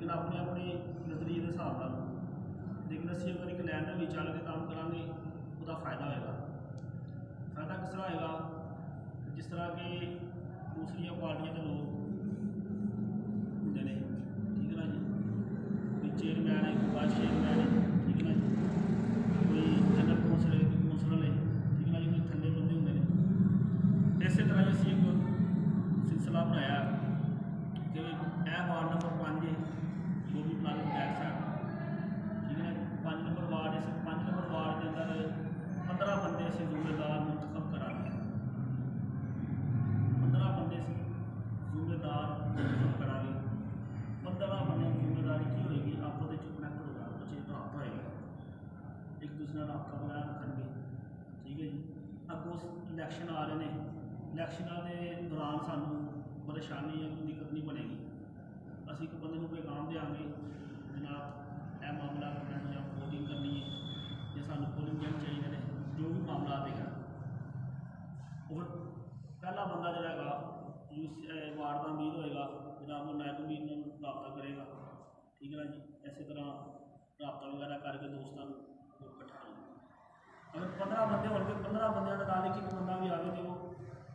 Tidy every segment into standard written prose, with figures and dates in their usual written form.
लेकिन अपने अपने नज़रिए के हिसाब नाल। लेकिन असीं अगर एक लाइन में चल के काम करांगे उसका फायदा होएगा। फायदा किस तरह होएगा, जिस तरह के दूसरिया पार्टियां के लोग होंगे ने, ठीक है ना जी, कोई चेयरमैन है, कोई वाइस चेयरमैन है, ठीक है ना जी, कोई जनरल कौंसल है, कोई कौंसलर है, ठीक है ना जी, कोई थल्ले बंदे होंगे ने। इस तरह असीं एक सिलसिला बनाया कि वार्ड नंबर 5 है वो भी प्लान विधायक साहब, ठीक है ना, 5 नंबर वार्ड, इस 5 नंबर वार्ड के अंदर 15 बंदे से जिम्मेदार मुंतखब करा दिए। 15 बंदे से जिम्मेदार मुंतखब करा लिए। 15 बंदे की जिम्मेदारी की होगी, आपस में कनैक्ट होगा, आपस में रबता होएगा, एक दूसरे का रबता बनाए रखेंगे, ठीक है जी। अगों इलैक्शन आ रहे हैं, इलैक्शनों के दौरान सानू परेशानी या दिक्कत नहीं बनेगी। असीं एक बंदे को पैगाम देंगे, जनाब यह मामला करना या वोटिंग करनी है या सानू पोलिंग एजेंट चाहिए ने, जो भी मामला है। और पहला बंदा जोड़ा वार्ड का अमीर होएगा, जनाब वो नायब अमीर में रबता करेगा, ठीक है ना जी। इस तरह रबता वगैरह करके दोस्तों को इकट्ठा होगा। अगर 15 बंदे होंगे, 15 बंद के नाल एक बंदा भी आए तो वो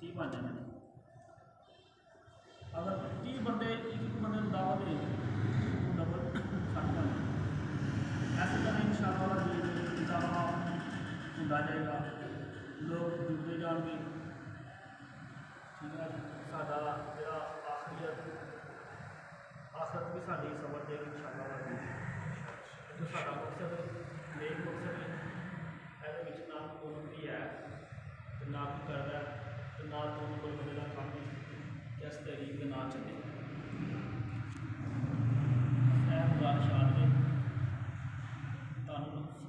30 बन जाते हैं। अगर 30 बंदे एक बंदे को दावा दें तो डबल 60 बन जाए। इस तरह इंशाअल्लाह इजाफा होता जाएगा, लोग जुड़ते जाएंगे, ठीक है जी। साडा जो आखिरत भी साड़ी समझ जाएगी इंशाअल्लाह। जो साडा मकसद मेन मकसद है, ये ना कोई नौकरी है तो ना कोई करता है, तो ना दो नंबर बंदे का काम इस तहरीक के ना चले। गुजारिश आ रही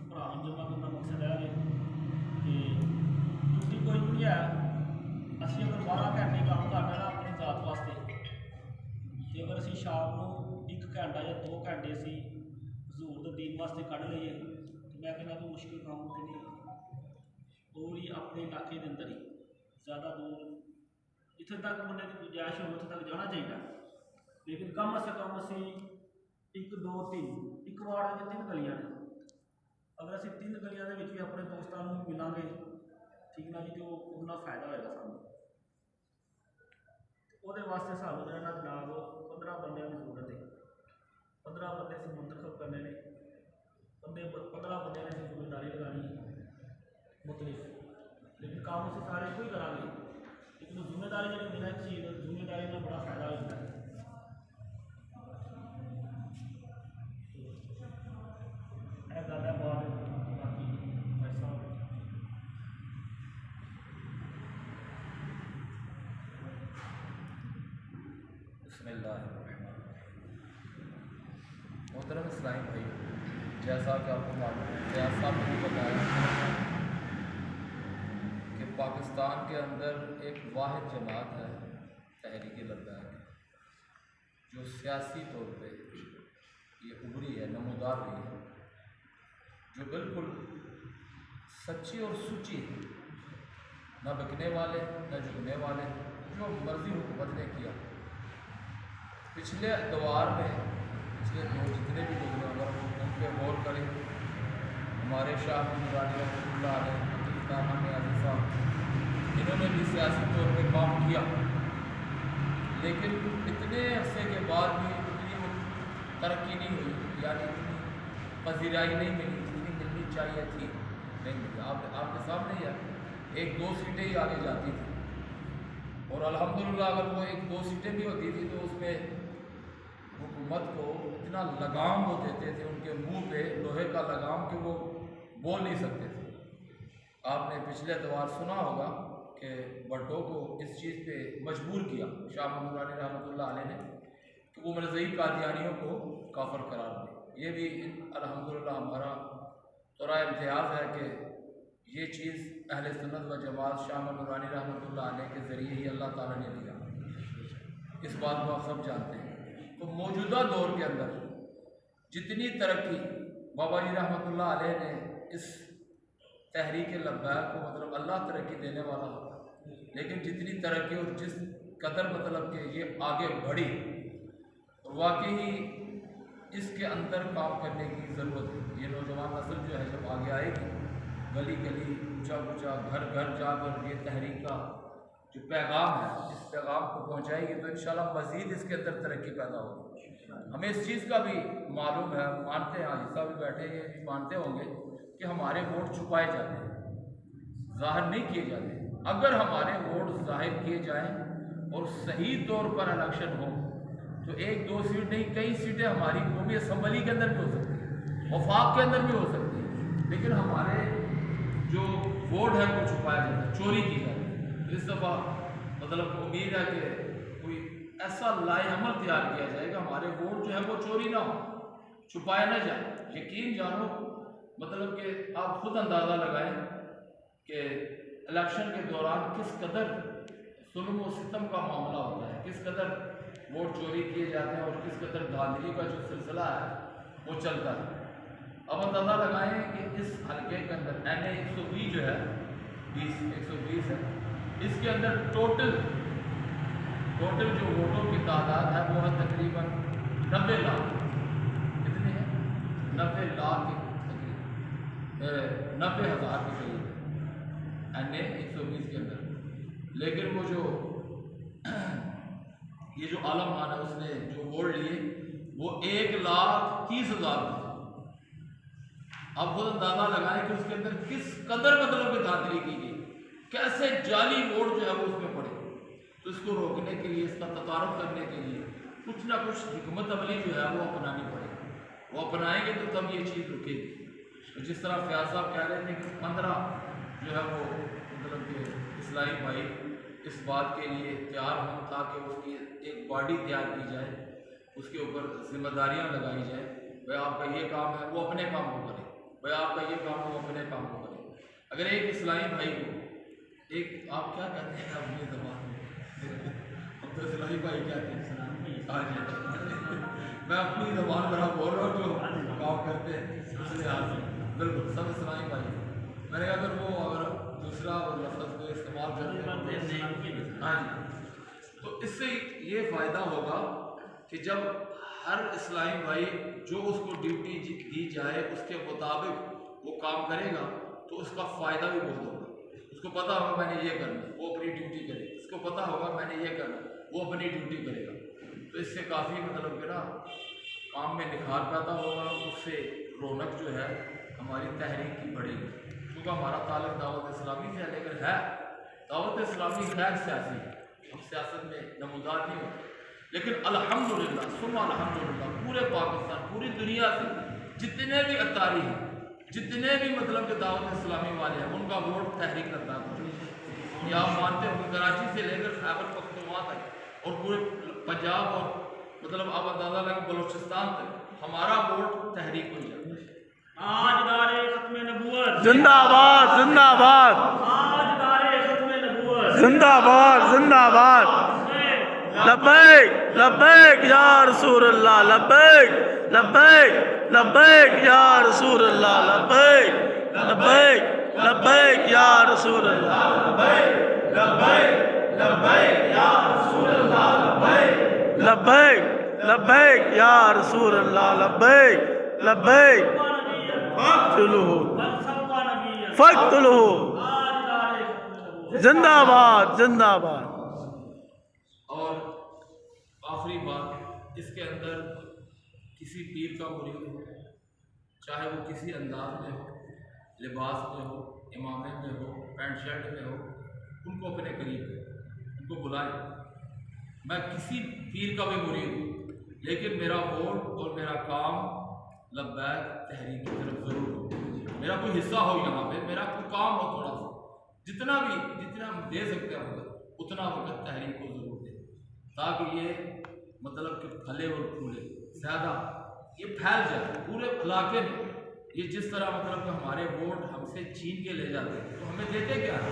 भरा जमा करना मकसद है कि ड्यूटी कोई भी नहीं है। असीं अगर 12 घंटे काम करना ना अपनी जात वास्ते, तो अगर असीं शाम को 1 घंटा या 2 घंटे असीं हजूर के दीन वास्ते कढ़ लीए तो मैं कहना कोई मुश्किल काम तो नहीं। वो भी अपने इलाके के अंदर ही, ज़्यादा दूर इत्थे तक बंदे की गुंजाइश हो उत्थे तक जाना चाहिए। लेकिन कम अस कम असी 1 2 3 एक वार्ड में 3 गलियां ने, अगर असी 3 गलियां के भी अपने दोस्तों को मिलांगे, ठीक ना जी, तो उतना फायदा होएगा सानू। वो वास्ते सानू जो ना जनाब 15 बंद की जरूरत है। 15 बंदे असीं मुंतखब करने ने, 15 बंदे ने असीं जिम्मेदारी लगानी मुख्तलिफ, लेकिन काम असीं सारे कोई करांगे, लेकिन जिम्मेदारी जो होंगी ना, एक चीज़ जिम्मेदारी में बड़ा फायदा होता है। यह गल है बात। बाकी भाई साहब बिस्मिल्लाहिर्रहमानिर्रहीम। मोहतरम इस्लामी भाई, जैसा कि आपको मालूम है, जैसा मैंने बताया कि पाकिस्तान के अंदर एक वाहिद जमात है तहरीक लब्बैक, जो सियासी तौर पे ये उभरी है, नमूदार हुई है, जो बिल्कुल सच्ची और सुच्ची है, न बिकने वाले न झुकने वाले, जो मर्जी हुकूमत ने किया। पिछले दौर में पिछले दो जितने भी लोग हैं, अगर उन पर गौर करें, हमारे शाह नूरानी साहब, इन्होंने भी सियासी तौर पे काम किया, लेकिन इतने अरसे के बाद भी इतनी तरक्की नहीं हुई, यानी इतनी पजीराई नहीं मिली जितनी मिलनी चाहिए थी, नहीं मिली। आपके सामने ही है, 1-2 सीटें ही आगे जाती थी, और अल्हम्दुलिल्लाह अगर वो 1-2 सीटें भी होती थी तो उसमें हुकूमत को इतना लगाम वो देते थे, उनके मुंह पे लोहे का लगाम कि वो बोल नहीं सकते थे। आपने पिछले दौर सुना होगा कि भुट्टो को इस चीज़ पे मजबूर किया शाह नूरानी रहमतुल्लाह अलैह ने कि वो मरज़ई कादियानियों को काफिर करार दे। ये भी अल्हम्दुलिल्लाह हमारा तोरा इम्तियाज़ है कि ये चीज़ अहले सुन्नत व जमात शाह नूरानी रहमतुल्लाह अलैह के ज़रिए ही अल्लाह ताला ने दिया। इस बात को आप सब जानते हैं। तो मौजूदा दौर के अंदर जितनी तरक्की बाबा जी रहमतुल्लाह अलैह ने इस तहरीक लब्बैक को, मतलब अल्लाह तरक्की देने वाला होता, लेकिन जितनी तरक्की और जिस कदर मतलब कि ये आगे बढ़ी, और वाकई इसके अंदर काम करने की ज़रूरत है। ये नौजवान नस्ल जो है जब आगे आएगी, गली गली ऊंचा ऊंचा घर घर जाकर ये तहरीक का जो पैगाम है, इस पैगाम को पहुंचाएगी तो इंशाल्लाह मज़ीद इसके अंदर तरक्की पैदा होगी। हमें इस चीज़ का भी मालूम है, मानते हैं, आजिज़ा भी बैठे ये भी मानते होंगे कि हमारे वोट छुपाए जाते हैं, ज़ाहिर नहीं किए जाते। अगर हमारे वोट ज़ाहिर किए जाएँ और सही तौर पर इलेक्शन हो तो 1-2 सीट नहीं, कई सीटें हमारी कौमी असम्बली के अंदर भी हो सकती है, वफाक के अंदर भी हो सकती है। लेकिन हमारे जो वोट है वो छुपाया जाता है, चोरी की जाती है। तो इस दफ़ा मतलब उम्मीद है कि कोई ऐसा लाएअमल तैयार किया जाएगा, हमारे वोट जो है वो चोरी ना हो, छुपाया ना जाए। यकीन जानो मतलब कि आप खुद अंदाज़ा लगाएं कि इलेक्शन के दौरान किस कदर जुल्म व सितम का मामला होता है, किस कदर वोट चोरी किए जाते हैं और किस कदर धांधली का जो सिलसिला है वो चलता है। अब अंदाज़ा लगाएं कि इस हल्के के अंदर NA 120 जो है 120 है, इसके अंदर टोटल जो वोटों की तादाद है वो है तकरीबन 90 लाख। कितनी है? 90 लाख के तकरीबन 90,000 के करीब NA 120 के अंदर। लेकिन वो जो ये जो आलम खान है उसने जो वोट लिए वो 1,30,000 थे। आप खुद अंदाजा लगाएं कि उसके अंदर किस कदर मतलब की धांधली की गई, कैसे जाली वोट जो है वो उसमें पड़े। तो इसको रोकने के लिए, इसका तदारुक करने के लिए कुछ ना कुछ हिकमत अमली जो है वो अपनानी पड़ेगी। वो अपनाएंगे तो तब ये चीज़ रुकेगी। तो जिस तरह फयाज साहब कह रहे थे कि 15 जो है वो मतलब कि इस्लामी भाई इस बात के लिए तैयार हों ताकि उसकी एक बॉडी तैयार की जाए, उसके ऊपर जिम्मेदारियां लगाई जाए। भाई आपका ये काम है वो अपने काम को करे, भाई आपका ये काम है वो अपने काम को करे। अगर एक इस्लामी भाई को एक आप क्या कहते हैं अपनी ज़बान में हम तो इस्लामी भाई कहते हैं, मैं अपनी ज़बान पर बोल रहा हूँ जो काम करते हैं उस लिहाज से बिल्कुल सब इस्लामी भाई। मैंने कहा अगर वो अगर दूसरा लफ्ज़ को इस्तेमाल करते हैं हाँ जी, तो इससे ये फ़ायदा होगा कि जब हर इस्लामी भाई जो उसको ड्यूटी दी जाए उसके मुताबिक वो काम करेगा तो उसका फ़ायदा भी बहुत होगा। उसको पता होगा मैंने ये करना, वो अपनी ड्यूटी करे, उसको पता होगा मैंने ये करना, वो अपनी ड्यूटी करेगा। तो इससे काफ़ी मतलब कि ना काम में निखार पैदा होगा, उससे रौनक जो है हमारी तहरीक की बढ़ेगी। क्योंकि हमारा ताल्लुक दावत इस्लामी से है, लेकिन है दावत इस्लामी गैर सियासी है, हम सियासत में नमूदार नहीं होते। लेकिन अल्हम्दुलिल्लाह सुम्मा अल्हम्दुलिल्लाह पूरे पाकिस्तान पूरी दुनिया से जितने भी अतारी हैं, जितने भी मतलब कि दावत इस्लामी वाले हैं उनका वोट तहरीक लद्दाख हो। ये आप मानते हो कराची से लेकर खैबर पख्तूनख्वा तक और पूरे पंजाब और मतलब आप अंदाज़ा लगा बलूचिस्तान तक हमारा वोट तहरीक हो जाता है। आज दारे खत्म नबूवत जिंदाबाद जिंदाबाद, आज दारे खत्म नबूवत जिंदाबाद जिंदाबाद। लब्बैक लब्बैक या रसूल अल्लाह, लब्बैक लब्बैक लब्बैक या रसूल अल्लाह, लब्बैक लब्बैक लब्बैक या रसूल अल्लाह, लब्बैक लब्बैक लब्बैक या रसूल अल्लाह, लब्बैक लब्बैक लब्बैक या रसूल अल्लाह, लब्बैक लब्बैक फक्तुलहु जिंदाबाद जिंदाबाद। और आखिरी बात, इसके अंदर किसी पीर का मुरीद हो, चाहे वो किसी अंदाज में हो, लिबास में हो, इमामे में हो, पैंट शर्ट में हो, उनको अपने करीब करें, उनको बुलाएं। मैं किसी पीर का भी मुरीद हूँ, लेकिन मेरा वोट और मेरा काम लब्बैक तहरीक की तरफ ज़रूर हो, मेरा कोई हिस्सा हो यहाँ पे, मेरा कोई काम हो थोड़ा सा, जितना हम दे सकते हैं वक्त उतना वक्त तहरीक को ज़रूर दें, ताकि ये मतलब कि फले और फूले ज़्यादा, ये फैल जाए पूरे इलाके में। ये जिस तरह मतलब कि हमारे वोट हमसे छीन के ले जाते हैं तो हमें देते क्या है?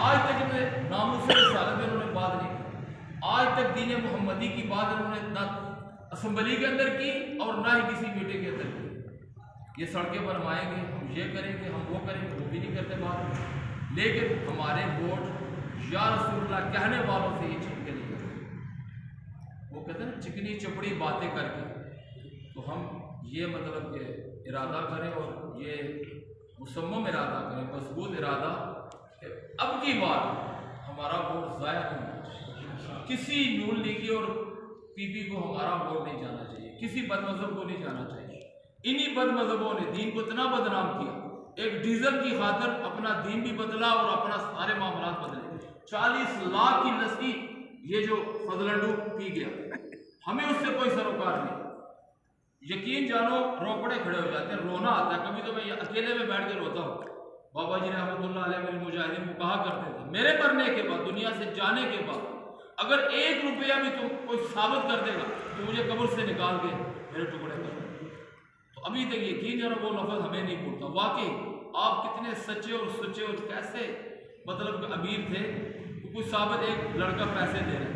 आज तक में नामुस रिसालत में इन्होंने बात नहीं की, आज तक दीन मोहम्मदी की बात इन्होंने ना असम्बली के अंदर की और ना ही किसी मीटिंग के अंदर की। ये सड़कें बनवाएंगे, हम ये करेंगे, हम वो करेंगे, वो भी नहीं करते बात। लेकिन हमारे वोट या रसूलुल्लाह कहने वालों से ये छीन के नहीं करते। वो कहते हैं चिकनी चपड़ी बातें करके तो हम ये मतलब कि इरादा करें और ये मुसम्मम इरादा करें, मजबूत इरादा कि अब की बार हमारा वोट ज़ाया नहीं होना चाहिए। किसी नून लीगी और पीपी को हमारा वोट नहीं जाना चाहिए, किसी बदमज़हब को नहीं जाना चाहिए। इन्हीं बदमज़हबों ने दीन को इतना बदनाम किया, एक डीजल की खातर अपना दीन भी बदला और अपना सारे मामलात बदले। 40 लाख की लस्सी ये जो फजलंडू पी गया, हमें उससे कोई सरोकार नहीं। यकीन जानो रोकड़े खड़े हो जाते हैं, रोना आता है। कभी तो मैं अकेले में बैठ के रोता हूँ। बाबा जी रहमतुल्लाह अलैह मेरे मुजाहिदीन को कहा करते थे, मेरे मरने के बाद, दुनिया से जाने के बाद अगर 1 रुपया भी तुम कोई साबित कर देगा तो मुझे कब्र से निकाल के मेरे टुकड़े कर दो। तो अभी तक यकीन जानो वो लफ्ज़ हमें नहीं भूलता। वाकई आप कितने सच्चे और सुच्चे और कैसे मतलब अमीर थे। कुछ साबित एक लड़का पैसे दे रहे,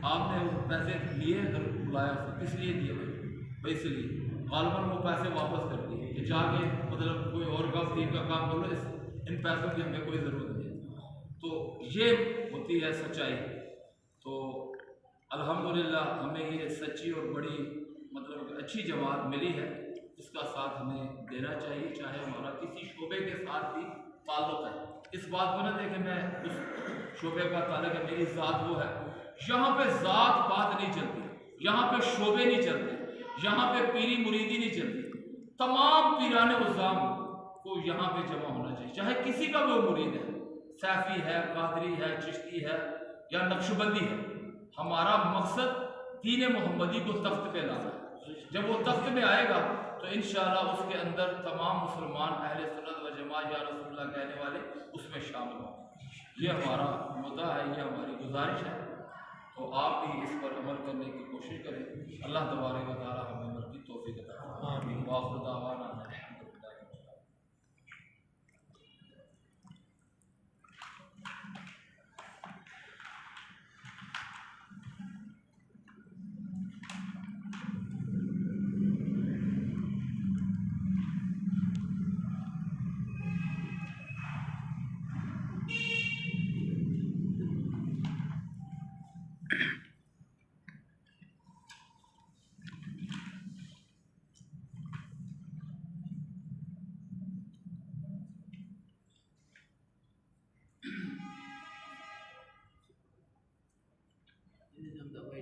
आपने वो पैसे लिए, घर बुलाया उसे, किस लिए दिए भाई? इसलिए गालबन वो पैसे वापस कर दिए कि जाके मतलब कोई और का दीन का काम कर लो, इन पैसों की हमें कोई ज़रूरत नहीं है। तो ये होती है सच्चाई। तो अल्हम्दुलिल्लाह हमें ये सच्ची और बड़ी मतलब अच्छी जमात मिली है, इसका साथ हमें देना चाहिए, चाहे हमारा किसी शोबे के साथ भी ताल्लुक़ है। इस बात को ना देखें मैं उस शोबे का ताल्लुक़ है, मेरी ज़ात वो है। यहाँ पे ज़ात बात नहीं चलती, यहाँ पे शोबे नहीं चलते, यहाँ पे पीरी मुरीदी नहीं चलती। तमाम पीराने उज़्ज़ाम को यहाँ पे जमा होना चाहिए, चाहे किसी का वो मुरीद है, सैफ़ी है, कादरी है, चिश्ती है या नक्शबंदी है। हमारा मकसद दीन मोहम्मदी को तख्त पे लाना है। जब वो तख्त में आएगा तो इंशाअल्लाह उसके अंदर तमाम मुसलमान अहले सुन्नत व जमात या रसूलुल्लाह कहने वाले उसमें शामिल होंगे। ये हमारा मुद्दा है, ये हमारी गुजारिश है। तो आप भी इस पर अमल करने की कोशिश करें। अल्लाह तबारक व तआला हमें अमल की तौफीक अता फरमाए। आमीन। व आखिरु दावाना अल्हम्दुलिल्लाह।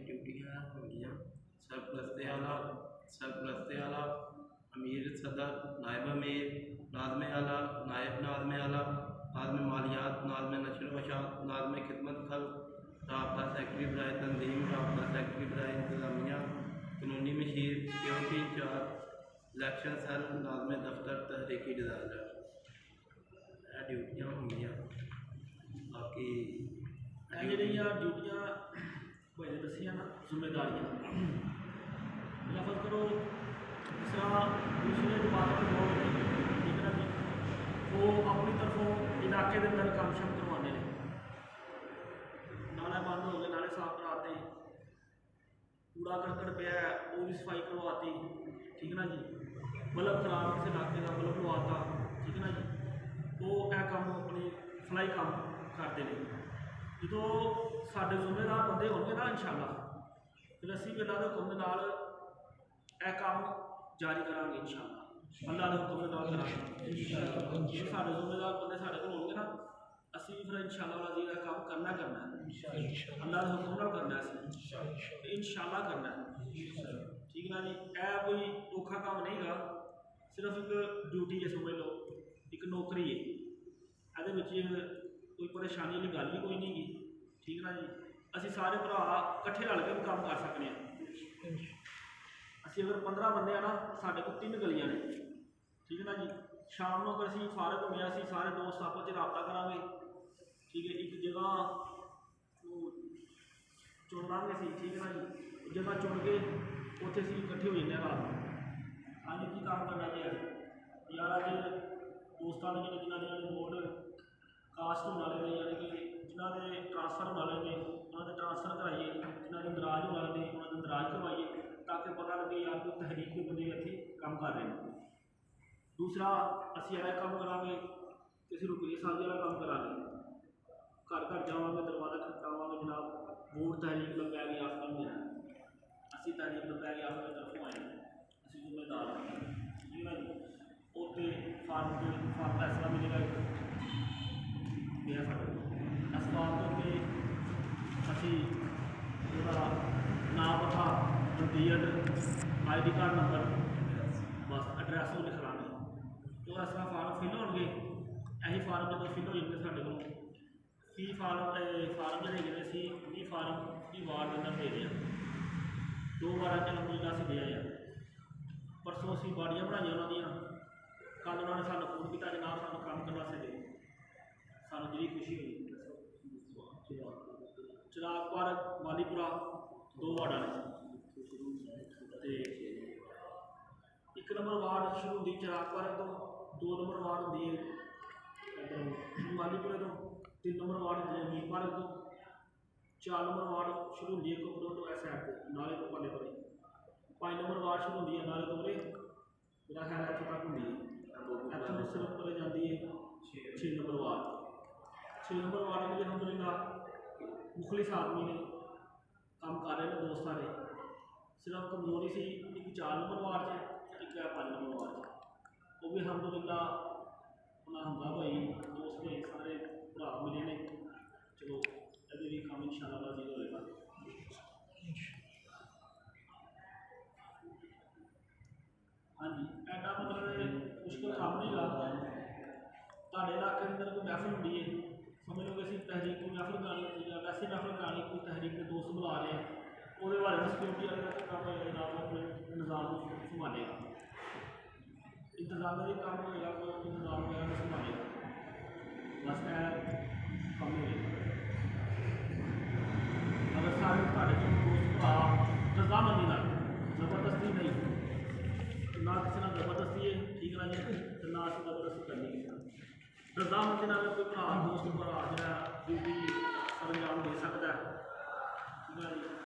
ड्यूटियाँ होंगियाँ सरपरस्ते आला, अमीर सदर, नायब अमीर, नाज़म आला, नायब नाज़म आला, नाज़म मालियात, नाज़म नशर व शात, नाज़म खिदमत खल्क़, राब्ता सेक्रेटरी बराए तंजीम, राब्ता सेक्रेटरी बराए इंतज़ामिया, कानूनी मशीर, सिक्योरिटी इंचार्ज, इलेक्शन सेल, नाज़म दफ्तर, तहरीकी डिज़ाइनर। ड्यूटियाँ होंगियाँ। बाकी ਜਿਹੜੀਆਂ ਡਿਊਟੀਆਂ ਭਾਈ ਦੱਸੀਆਂ ਨਾ, ਜ਼ਿੰਮੇਦਾਰੀਆਂ ਲਫ਼ਜ਼ ਕਰੋ ਜਿਸ ਤਰ੍ਹਾਂ ਦੂਸਰੇ ਜਮਾਤਾਂ ਦੇ ਲੋਕ ਨੇ, ਠੀਕ ਹੈ ਨਾ ਜੀ, ਉਹ ਆਪਣੀ ਤਰਫੋਂ ਇਲਾਕੇ ਦੇ ਅੰਦਰ ਕੰਮ ਸ਼ਮ ਕਰਵਾਉਂਦੇ ਨੇ, ਨਾਲੇ ਬੰਦ ਹੋ ਗਏ, ਨਾਲੇ ਸਾਫ਼ ਕਰਾਤੇ, कूड़ा करकट पे है वो भी सफाई करवाती, ठीक है ना जी, बल्ब खराब किसी इलाके का बल्ब लवाता, ठीक है ना जी। तो यह काम अपने फलाई काम करते हैं। जो साढ़े जिम्मेदार बंदे होंगे ना इंशाअल्लाह, फिर असी भी अल्लाह के हुक्म के नाल यह काम जारी करांगे इंशाअल्लाह, अल्लाह के हुक्म के नाल करांगे। जो साढ़े जिम्मेदार बंदे साढ़े को होंगे ना, असी भी फिर इंशाअल्लाह जी यह काम करना है, अल्लाह के हुक्म नाल करना है, इंशाअल्लाह करना है, ठीक है ना जी। यह कोई औखा काम नहीं गा, सिर्फ एक ड्यूटी है, समझ लो एक नौकरी है, ये कोई परेशानी वाली गल भी कोई नहीं गी, ठीक है ना जी। असी सारे भरा कट्ठे रल के भी काम कर सकते हैं। असी अगर 15 बंदे हैं ना, साढ़े को 3 गलियां ने, ठीक है ना जी। शाम को अगर असी फारग होने, असी सारे दोस्त आपस में रबता करांगे, ठीक है, एक जगह चुन लाँगे सी, ठीक है ना जी। जगह चुन के उत्थे असी इकट्ठे हो जाते रात को, अज की काम करना चाहिए यार, अज दोस्तों ने जिन्होंने वोट कास्ट होने वाले ने, यानी कि जिन्होंने ट्रांसफर होने वाले ने उन्होंने ट्रांसफर कराइए, जिन्होंने नाराज होने वाले ने उन्होंने नाराज करवाइए, ताकि पता लगे यार कोई तहरीक के बंदे इतने काम कर रहे हैं। दूसरा असी यह काम करांगे, किसी रुपये साल वाला काम करांगे, घर घर जावांगे, दरवाजा खटकावांगे, जनाब वोट तहरीक लंबैग याफ्ता में है, असी तहरीक लंबैग याफ्ता की तरफों आए हैं, असी फैसला मिलेगा यह साढ़े इस बात के असी पूरा नाम पता जदीद ID कार्ड नंबर बस एड्रैस वो लिखना नहीं तो इस तरह फार्म फिल हो गए यही फार्म जो फिल हो जाते साढ़े को फी फार्म जोड़े गए सी 20 फार्म की वार्ड के अंदर दे रहे हैं 2 वार अलहमदुलिल्लाह असीं दे आए परसों असीं बाड़ियाँ बनाई उन्होंने कल उन्होंने सानू फोन किया जनाब सानू काम करने वास्ते दे सानू बड़ी खुशी हुई चिराग पार्क मालीपुरा 2 वार्डा ने एक नंबर वार्ड शुरू होती चिराग पार्क तो 2 नंबर वार्ड होती है मालीपुरे तो 3 नंबर वार्ड होती है मीर पार्क तो 4 नंबर वार्ड शुरू होती है कपड़ों तो इस साइड से नाले तो पाले परे 5 नंबर वार्ड शुरू होती है नाले तो परे मेरा ख्याल इतों तक होती है इतों सिर्फ परे जाती है 6 नंबर वार्ड 6 नंबर वार्ड में अलहमदुलिल्लाह मुखलिस आदमी ने काम कर रहे हैं दोस्त सारे सिर्फ कमजोरी सी एक 4 नंबर वार्ड से एक 5 नंबर वार्ड से वो भी अलहमदुलिल्लाह उन्हें हमला भाई दोस्त भाई सारे भरा मिले ने चलो अभी भी काम इंशाअल्लाह जी होएगा हाँ जी एडा मतलब मुश्किल काम नहीं रहा ਤੁਹਾਡੇ इलाके अंदर कोई महफिल होती है समझ लो कि असं तहरीक कोई महफिल करानी होती है वैसे महफिल करानी कोई तहरीक के दोस्त बुला रहे हैं वो बारे में सिक्योरिटी वाले का काम होएगा जनाब अपने निज़ाम को संभालेगा इंतजाम का काम होएगा कोई निज़ाम वगैरह को संभालेगा बस काम होएगा अगर सारे ਤੁਹਾਡੇ ਤੋਂ दोस्त भरा रजामंदी नाल जबरदस्ती नहीं ना किसी ना जबरदस्ती है ठीक ना जी तो ना असं जबरदस्ती करनी किसी रजामंदी नाल कोई भरा दोस्त भरा जो ड्यूटी